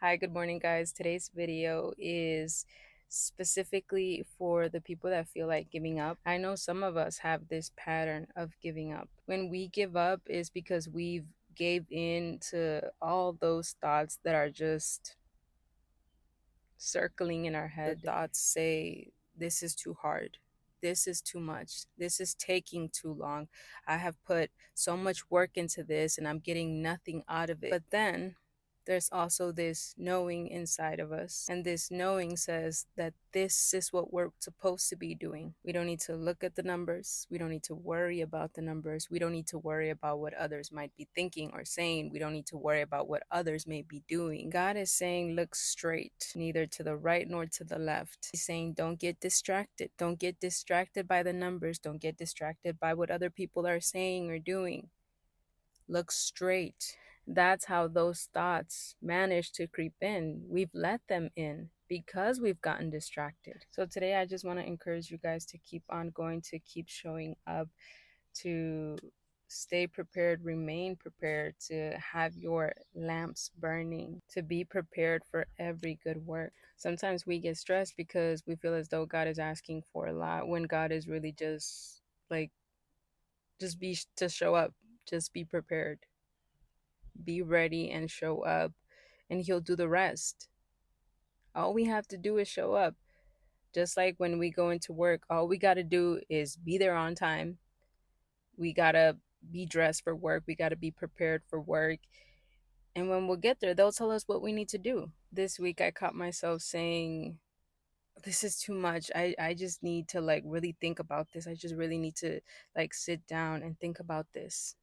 Hi, good morning, guys. Today's video is specifically for the people that feel like giving up. I know some of us have this pattern of giving up. When we give up is because we've gave in to all those thoughts that are just circling in our head. The thoughts say, this is too hard. This is too much. This is taking too long. I have put so much work into this and I'm getting nothing out of it. But then there's also this knowing inside of us. And this knowing says that this is what we're supposed to be doing. We don't need to look at the numbers. We don't need to worry about the numbers. We don't need to worry about what others might be thinking or saying. We don't need to worry about what others may be doing. God is saying, look straight, neither to the right nor to the left. He's saying, don't get distracted. Don't get distracted by the numbers. Don't get distracted by what other people are saying or doing. Look straight. That's how those thoughts manage to creep in. We've let them in because we've gotten distracted. So today I just want to encourage you guys to keep on going, to keep showing up, to stay prepared, remain prepared, to have your lamps burning, to be prepared for every good work. Sometimes we get stressed because we feel as though God is asking for a lot when God is really just like, just show up, just be prepared, be ready and show up, and He'll do the rest. All we have to do is show up. Just like when we go into work, all we got to do is be there on time. We got to be dressed for work. We got to be prepared for work. And when we'll get there, they'll tell us what we need to do. This week, I caught myself saying, this is too much. I just need to like really think about this. I just really need to like sit down and think about this.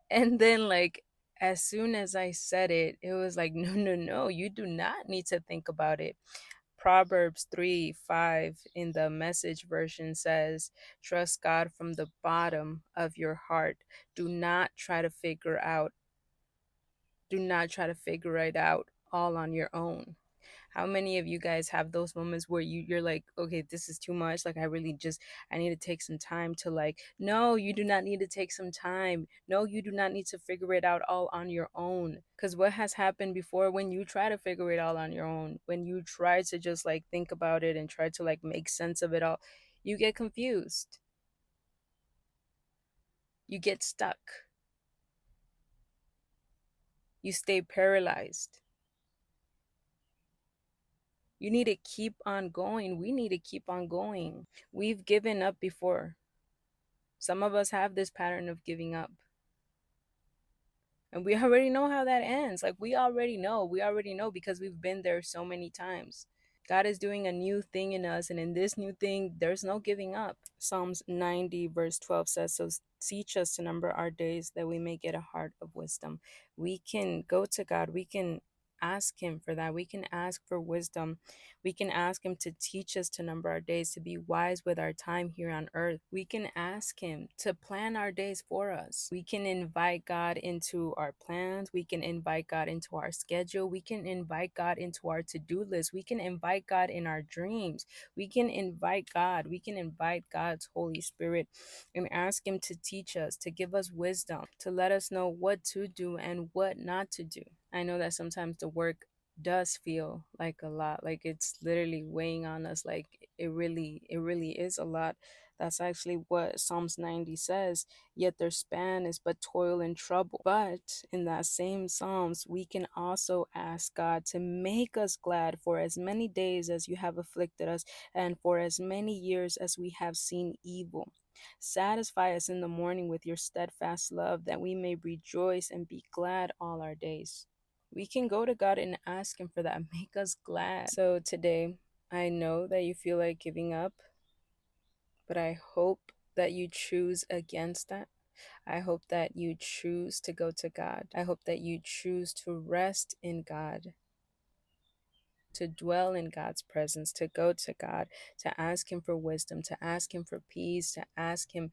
And then, like, as soon as I said it, it was like, no, no, no, you do not need to think about it. Proverbs 3:5 in the message version says, trust God from the bottom of your heart. Do not try to figure out, do not try to figure it out all on your own. How many of you guys have those moments where you're like, okay, this is too much, like I need to take some time to like, no, you do not need to take some time. No, you do not need to figure it out all on your own. Because what has happened before, when you try to figure it all on your own, when you try to just like think about it and try to like make sense of it all, you get confused, you get stuck, you stay paralyzed. You need to keep on going. We need to keep on going. We've given up before. Some of us have this pattern of giving up. And we already know how that ends. Like, we already know. We already know because we've been there so many times. God is doing a new thing in us, and in this new thing, there's no giving up. Psalms 90, verse 12 says, so teach us to number our days that we may get a heart of wisdom. We can go to God. We can ask Him for that. We can ask for wisdom. We can ask Him to teach us to number our days, to be wise with our time here on earth. We can ask Him to plan our days for us. We can invite God into our plans. We can invite God into our schedule. We can invite God into our to-do list. We can invite God in our dreams. We can invite God. We can invite God's Holy Spirit and ask Him to teach us, to give us wisdom, to let us know what to do and what not to do. I know that sometimes the work does feel like a lot, like it's literally weighing on us, like it really is a lot. That's actually what Psalms 90 says. Yet their span is but toil and trouble. But in that same Psalms, we can also ask God to make us glad for as many days as you have afflicted us, and for as many years as we have seen evil. Satisfy us in the morning with your steadfast love, that we may rejoice and be glad all our days. We can go to God and ask Him for that. Make us glad. So today, I know that you feel like giving up, but I hope that you choose against that. I hope that you choose to go to God. I hope that you choose to rest in God, to dwell in God's presence, to go to God, to ask Him for wisdom, to ask Him for peace, to ask Him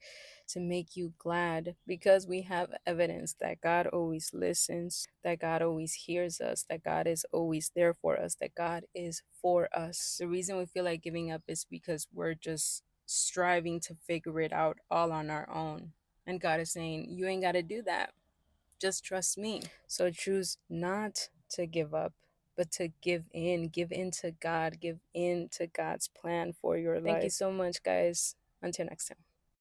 to make you glad, because we have evidence that God always listens, that God always hears us, that God is always there for us, that God is for us. The reason we feel like giving up is because we're just striving to figure it out all on our own. And God is saying, you ain't got to do that. Just trust me. So choose not to give up, but to give in to God, give in to God's plan for your life. Thank you so much, guys. Until next time.